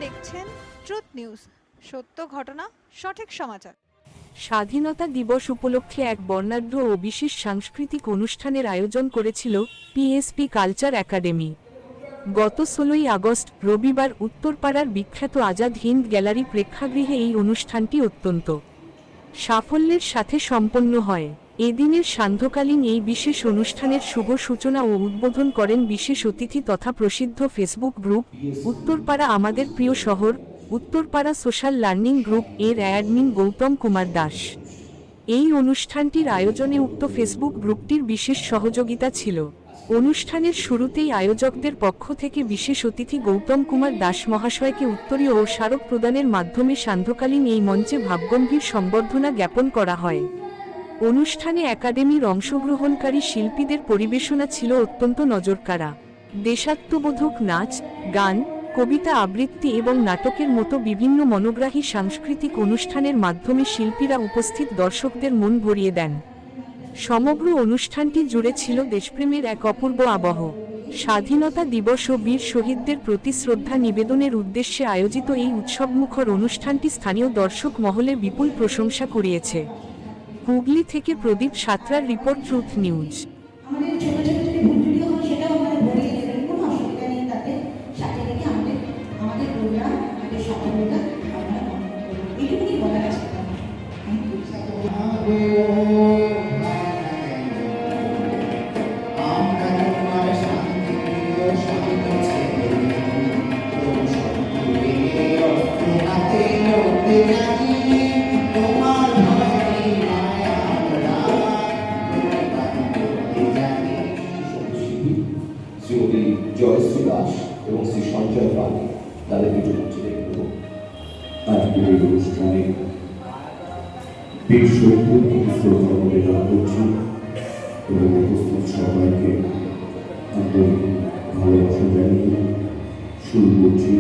দেখছেন truth news, সত্য ঘটনা সঠিক সমাচার। স্বাধীনতা দিবস উপলক্ষে এক বর্ণাঢ্য ও বিশেষ সাংস্কৃতিক অনুষ্ঠানের আয়োজন করেছিল পিএসপি কালচার একাডেমি। গত 16ই আগস্ট রবিবার উত্তরপাড়ার বিখ্যাত আজাদ হিন্দ গ্যালারি প্রেক্ষাগৃহে এই অনুষ্ঠানটি অত্যন্ত সাফল্যের সাথে সম্পন্ন হয়। এদিনের সান্ধ্যকালীন এই বিশেষ অনুষ্ঠানের শুভ সূচনা ও উদ্বোধন করেন বিশেষ অতিথি তথা প্রসিদ্ধ ফেসবুক গ্রুপ উত্তরপাড়া আমাদের প্রিয় শহর উত্তরপাড়া সোশ্যাল লার্নিং গ্রুপ এর অ্যাডমিন গৌতম কুমার দাস। এই অনুষ্ঠানটির আয়োজনে উক্ত ফেসবুক গ্রুপটির বিশেষ সহযোগিতা ছিল। অনুষ্ঠানের শুরুতেই আয়োজকদের পক্ষ থেকে বিশেষ অতিথি গৌতম কুমার দাস মহাশয়কে উত্তরীয় ও স্মারক প্রদানের মাধ্যমে সান্ধ্যকালীন এই মঞ্চে ভাবগম্ভীর সম্বর্ধনা জ্ঞাপন করা হয়। অনুষ্ঠানে একাডেমির অংশগ্রহণকারী শিল্পীদের পরিবেশনা ছিল অত্যন্ত নজরকাড়া। দেশাত্মবোধক নাচ, গান, কবিতা আবৃত্তি এবং নাটকের মতো বিভিন্ন মনোগ্রাহী সাংস্কৃতিক অনুষ্ঠানের মাধ্যমে শিল্পীরা উপস্থিত দর্শকদের মন ভরিয়ে দেন। সমগ্র অনুষ্ঠানটি জুড়ে ছিল দেশপ্রেমের এক অপূর্ব আবহ। স্বাধীনতা দিবস ও বীর শহীদদের প্রতি শ্রদ্ধা নিবেদনের উদ্দেশ্যে আয়োজিত এই উৎসবমুখর অনুষ্ঠানটি স্থানীয় দর্শক মহলে বিপুল প্রশংসা কুড়িয়েছে। হুগলি থেকে প্রদীপ সাঁতরার রিপোর্ট, ট্রুথ নিউজ। শ্রীমতী জয়শ্রী দাস এবং শ্রী সঞ্জয় পাল তাদের কিছু মঞ্চে দেখব। আজকের এই অনুষ্ঠানে বীর শহীদদের প্রতি শ্রদ্ধা নিবেদন করছি এবং উপস্থিত সবাইকে আন্তরিক ভালোবাসা জানিয়ে শুরু করছি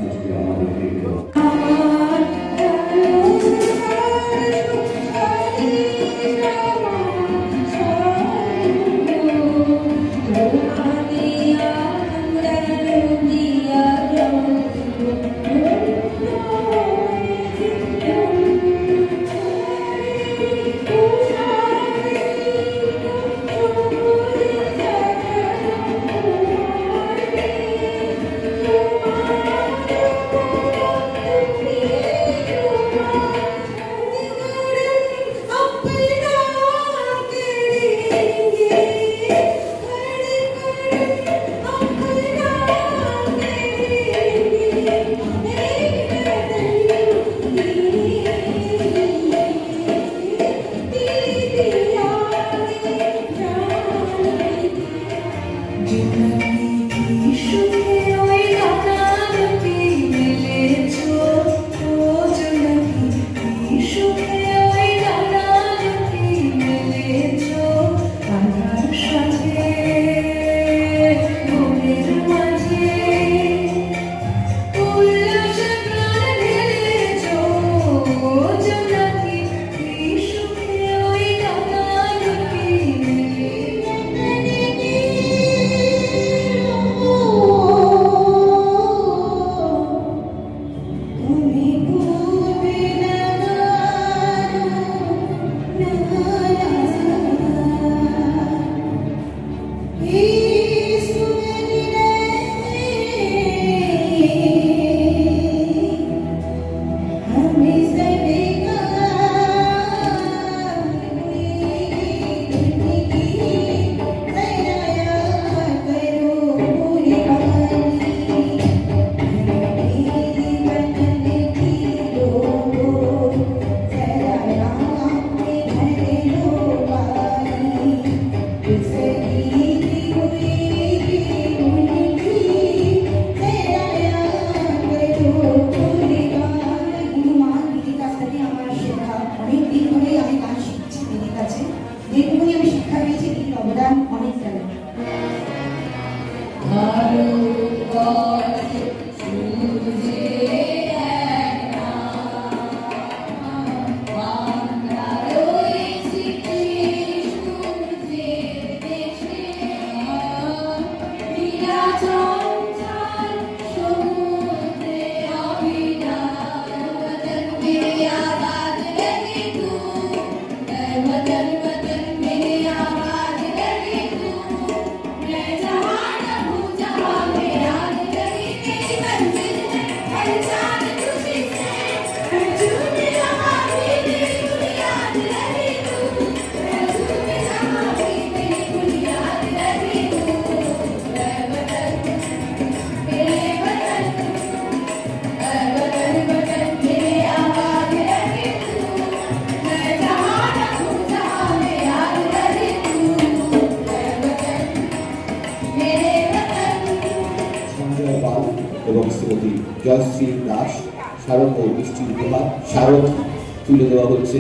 আজকে আমাদের এই এবং শ্রীমতী জয়শ্রী দাস স্মারক ও মিষ্টির উপহার। স্মারক তুলে দেওয়া হচ্ছে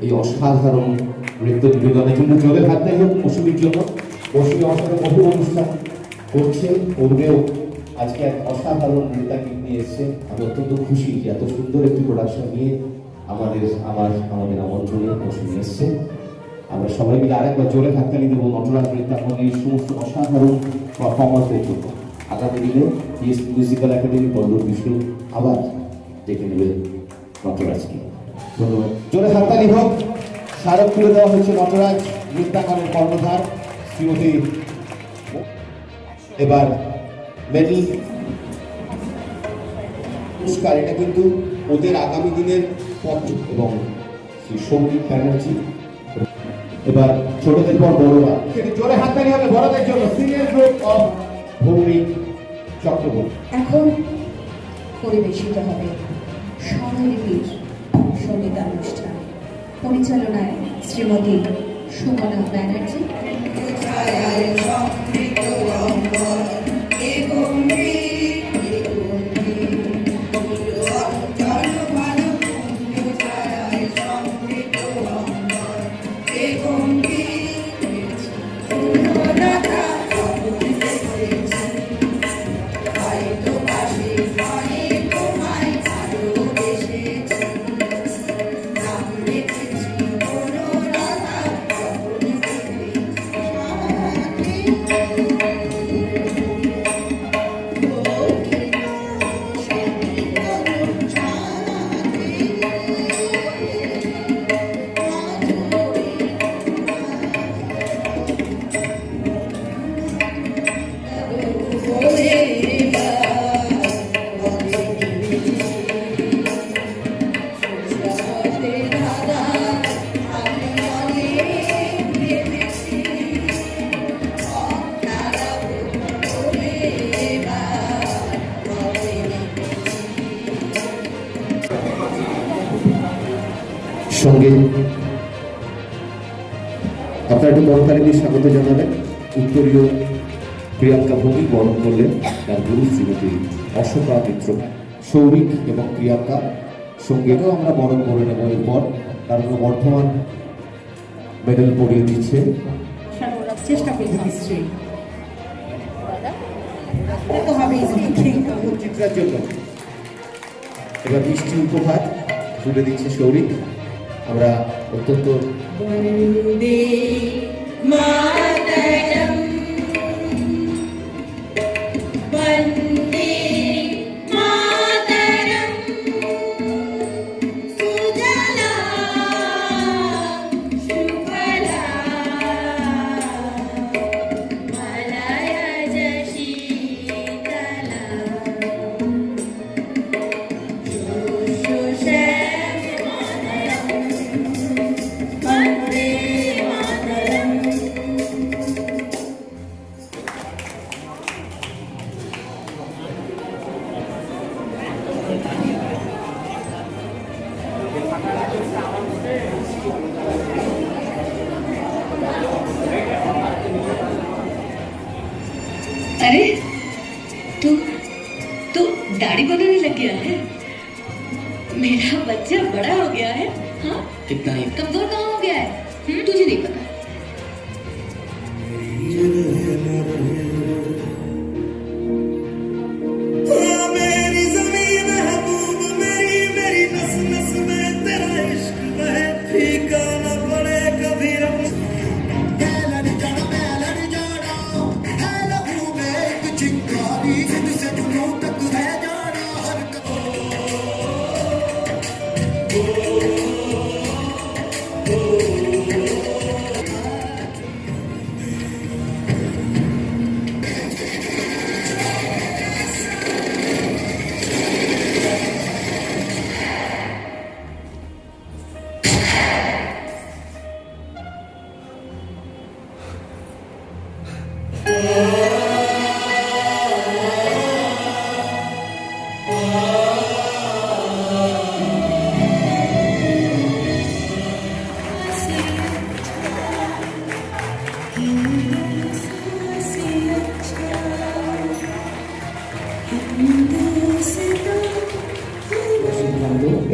এই অসাধারণ নৃত্য নিবেদনের জন্য জোরে হাত দেয় হোক মৌসুমীর জন্য। মৌসুমী অসাধারণ বহু অনুষ্ঠান করছে, করবেও। আজকে এক অসাধারণ নৃত্যাকে নিয়ে এসছে। আমি অত্যন্ত খুশি যে এত সুন্দর একটি প্রোডাকশন নিয়ে আমাদের আমন্ত্রণে মৌসুমী এসছে। আমরা সবাই মিলে আরেকবার জোরে হাততালি দেবো নটরাজ নৃত্যাঙ্গনের এই সমস্ত অসাধারণ পারফরমেন্সের জন্য। আগামী দিনে মিউজিক্যাল একাডেমি বল্লভ বিষ্ণু আবার ডেকে নেবেন নটরাজকে। ধন্যবাদ। জোরে হাততালি হোক। স্মারক তুলে দেওয়া হচ্ছে নটরাজ নৃত্যাঙ্গনের কর্ণধার শ্রীমতী। এবার মেডেল পুরস্কার, এটা কিন্তু ওদের আগামী দিনের পথ এবং শ্রী সৌমিক ব্যানার্জি। এবার ছোটদের পর বড়রা, সেটি জোরে হাততালি হবে বড়দের জন্য। Senior group of Bhowmik Chakraborty. এখন পরিবেশিত হবে স্বরলিপির সঙ্গীতানুষ্ঠান, পরিচালনায় শ্রীমতী সুমনা ব্যানার্জি। Thank you. আপনারা একটু করতালি দিয়ে স্বাগত জানাবেন। উত্তরীয় প্রিয়াঙ্কা ভৌমিক বরণ করলেন তার গুরু শ্রীমতী অশোকা মিত্র। সৌরিক এবং প্রিয়াঙ্কা সঙ্গেও আমরা বরণ করে নেব এরপর, কারণ বর্ধমান মেডেল পরিয়ে দিচ্ছে। চেষ্টা করবো নিশ্চয়ই তো হবেই চিত্রার জন্য এবার মিষ্টি উপহার তুলে দিচ্ছে সৌরিক। আমরা অত্যন্ত বন্দে মাতরম বন্দে মাতরম সুজলা সুফলা মলয়জ শীতলা সুষে বন্দে মাতরম। अरे तू दाढ़ी बनाने लग गया है। मेरा बच्चा बड़ा हो गया है। हाँ कितना ही कमजोर कहाँ हो गया है? तुझे नहीं पता। मेरी ज़मीन महबूब मेरी मेरी नस नस में तेरा इश्क बहे फीका न पड़े कभी रब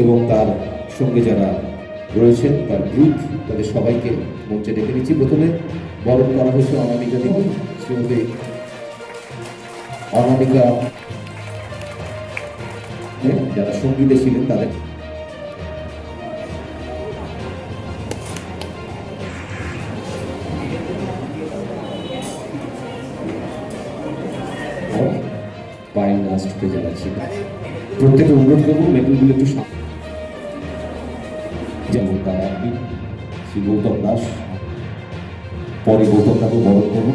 এবং তার সঙ্গে যারা রয়েছেন তার গ্রুপ, তাদের সবাইকে মঞ্চে ডেকে নিচ্ছি। প্রথমে বরণ করা হয়েছে অনামিকা দেবী, শ্রীমতী অনামিকা, যারা সঙ্গীতে ছিলেন তাদের পায়ের নাচতে যারা ছিল প্রত্যেকে অনুরোধ করবো মেডেলগুলো একটু যেমন তার আগে শ্রী গৌতম দাস, পরে গৌতম দাকে বরণ করবো।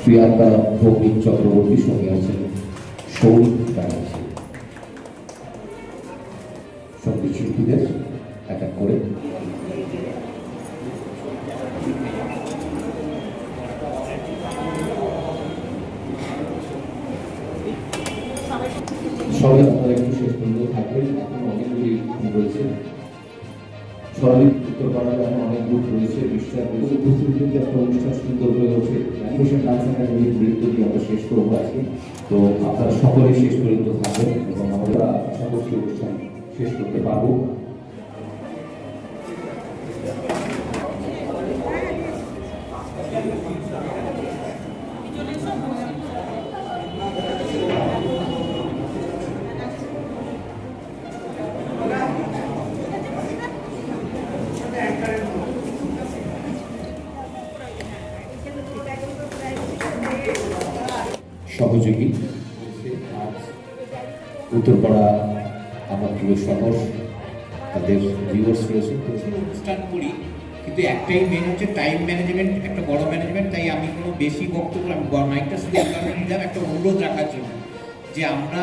প্রিয়াঙ্কা ভৌমিক চক্রবর্তীর সঙ্গে আছেন সৌরিক ব্যানার্জি। সঙ্গীত শিল্পীদের এক এক করে সবাই আপনারা একটু শেষ পর্যন্ত থাকবেন। এখন অনেকগুলি রয়েছে স্বাভাবিক উত্তরপাড়ায় এখন অনেক গ্রুপ রয়েছে, বিশ্বাস উপস্থিতিতে একটা অনুষ্ঠান সুন্দর হয়ে ওঠে। অ্যানিমেশন ডান্স একাডেমির নৃত্যটি আমরা শেষ করবো আজকে। তো আপনারা সকলেই শেষ পর্যন্ত থাকবেন এবং আমরা আশা করছি অনুষ্ঠান শেষ করতে পারবো। সহযোগী আজ উত্তরপাড়া আমার প্রিয় শহর, তাদের ভিউয়ার্স রয়েছে। অনুষ্ঠান করি, কিন্তু একটাই মেন হচ্ছে টাইম ম্যানেজমেন্ট, একটা বড় ম্যানেজমেন্ট। তাই আমি কোনো বেশি বক্তব্য আমি মাইকটা শুধু এই কারণে নিলাম একটা অনুরোধ রাখার জন্য, যে আমরা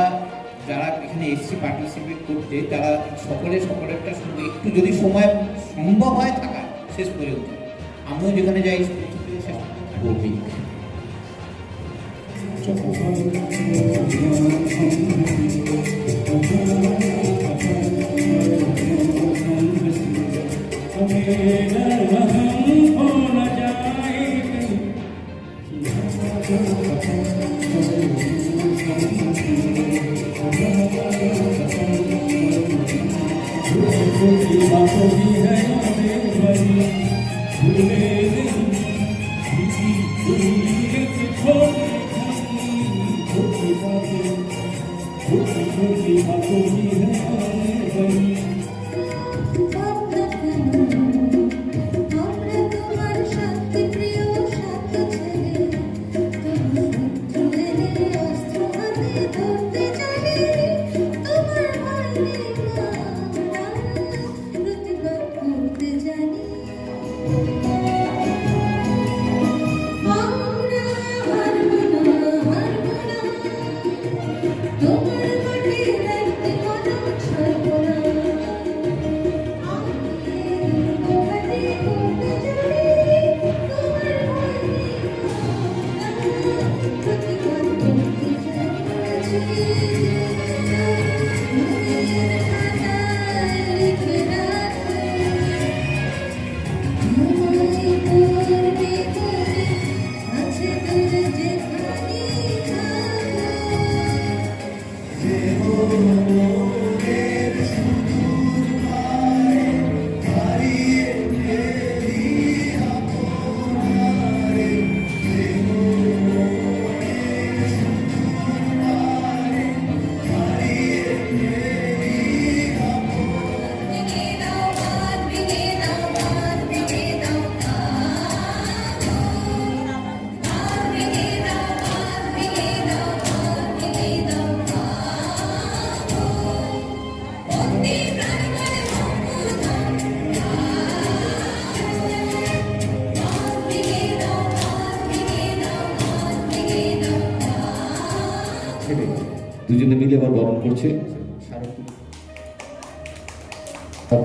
যারা এখানে এসছি পার্টিসিপেট করতে, তারা সকলেরটা সঙ্গে একটু যদি সময় সম্ভব হয় থাকা শেষ পর্যন্ত। আমিও যেখানে যাই শেষ পর্যন্ত দুজনে মিলে আবার বরণ করছে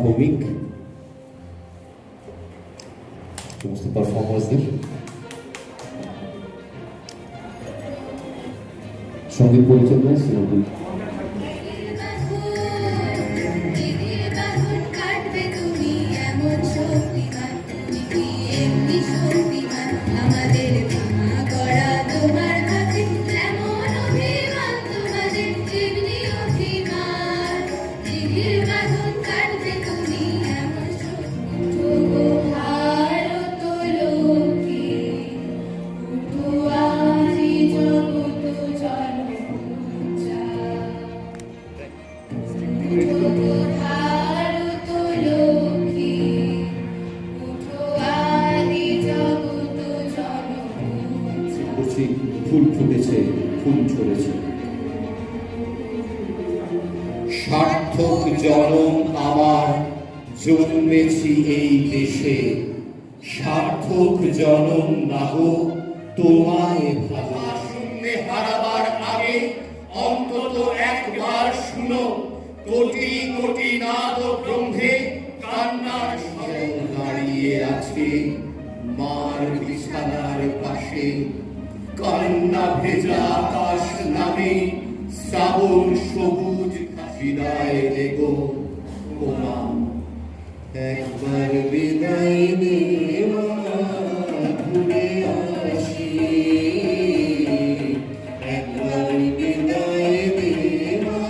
ভৌমিক সমস্ত পারফরমার্সদের। সঙ্গীত পরিচালনায় শ্রীমতী ফুল ফুটেছে, ফুল ঝরেছে। সার্থক জনম আমার, জন্মেছি এই দেশে। সার্থক জনম নাগো তোমায় ভাবা। শূন্যে হারাবার আগে অন্তত একবার শুনো, কোটি কোটি নাদ ব্রহ্মে কান্নার স্বর দাঁড়িয়ে আছে মার বিছানার পাশে। কান্না ভেজা আকাশ নামে শ্রাবণ সবুজ বিদায় দেগো ওমা। একবার বিদায় দে মা, ঘুরে আসি। একবার বিদায় দে মা,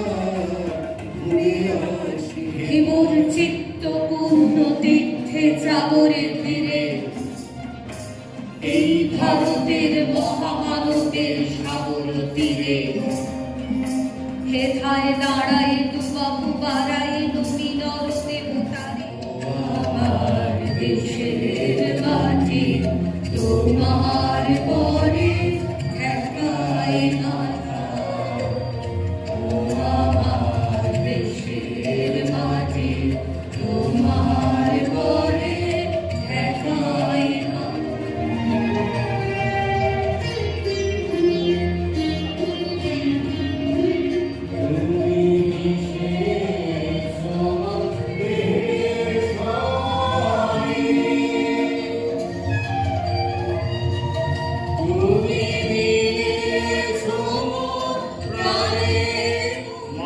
ঘুরে আসি। হিমুর চিত্ত পূর্ণ তীর্থে চাবরে ফিরে, এই ভারতের মহামানবের সাগর তীরে। হেথায় দাঁড়াই দুবাহু বাড়াই নবী নরদেবতারে। আমার দেশের মাটি তোমার পরে ঠেকায় না। আমার দেশের মাটি তোমার পরে ঠেকায় না।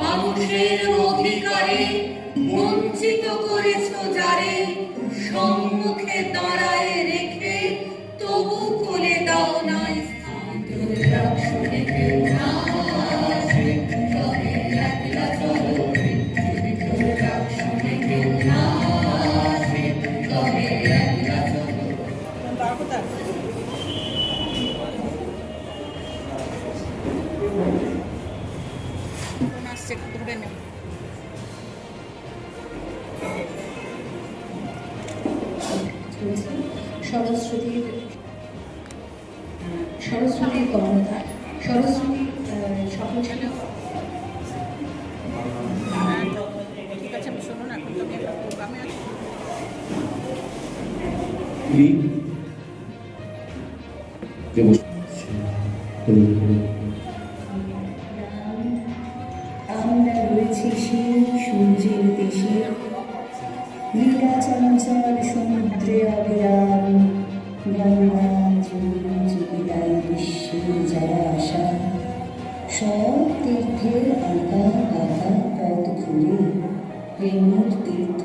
মানুষের অধিকারে বঞ্চিত করেছ যারে, সম্মুখে দাঁড়ায় রেখে তবু কোলে দাও না স্থান। শুনে কেউ না আসে, তবে একলা চলো মৃত্যুর ডাক। শুনে কেউ না আসে, তবে একলা চলো। সরস্বতীর কর্ণধার, সরস্বতী সফল ছিল। ঠিক আছে, আমি শুনুন, এখন তো আমি একটা প্রোগ্রামে আছি। আমরা রয়েছি সেই সূর্যের দেশে, লীলা চঞ্চল সমুদ্রে অবিরাম। গঙ্গা যমুনা যুগিদায় বিশ্বের যারা আশা, সব তীর্থের আঁকা বাঁকা পথ ঘুরে প্রেমের তীর্থ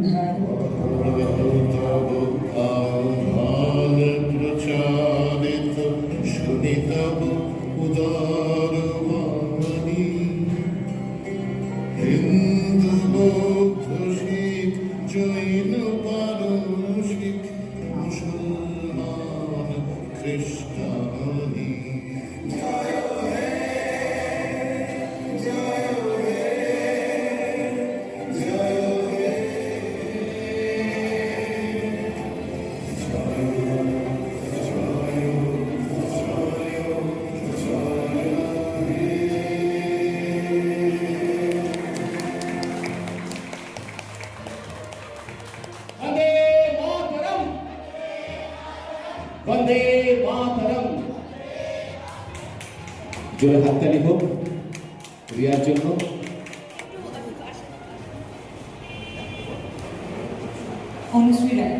ভারত। প্রচারিত শুনিতব উদার বাণী। হিন্দু বৌদ্ধ শিখ জৈন পারসিক মুসলমান খ্রিস্টানি। বন্দে মাতরম। জোরে হাততালি হোক রিয়ার জন্য। অনুশ্রী রায়।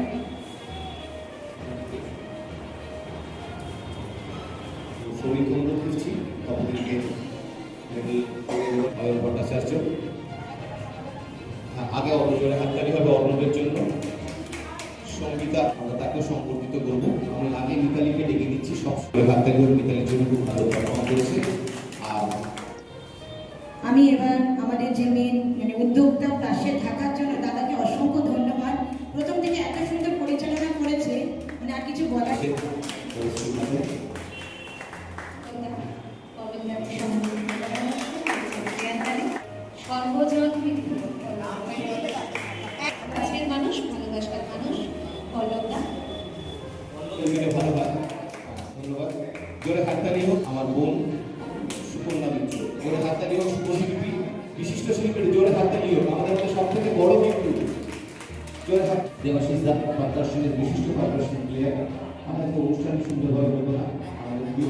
সৌমিক অনুরোধ করছি আপনাদেরকে অয়ন ভট্টাচার্য। আগে জোরে হাততালি হবে অর্ণবের জন্য। সঙ্গীতা আমরা তাকেও সম্পর্কিত করবো। আমি আগে মিতালিকে ডেকে দিচ্ছি। সব হাততালি হবে মিতালির জন্য, খুব ভালো পারফর্ম করেছে। আর আমি এবার আমাদের যে মেন উদ্যোক্তার পাশে থাকার জন্য দাদাকে অসংখ্য ধন্যবাদ। প্রথম থেকে এত সুন্দর পরিচালনা করেছে, আর কিছু বলার। সর্বজন কাছের মানুষ, ভালোবাসার মানুষ পল্লবদা। ধন্যবাদ। জোরে হাততালি হোক আমার বোন সুকন্যা মিত্র। জোরে হাততালি হোক শুভশিল্পী বিশিষ্ট শিল্পীর। জোরে হাততালি হোক আমাদের মধ্যে সব থেকে বড় বিন্দু। জোরে হাত দেবাশিস দা পাত্রাসনের বিশিষ্ট পাত্রাসন প্লেয়ার। আমাদের অনুষ্ঠান সুন্দরভাবে হতো না। আমাদের প্রিয়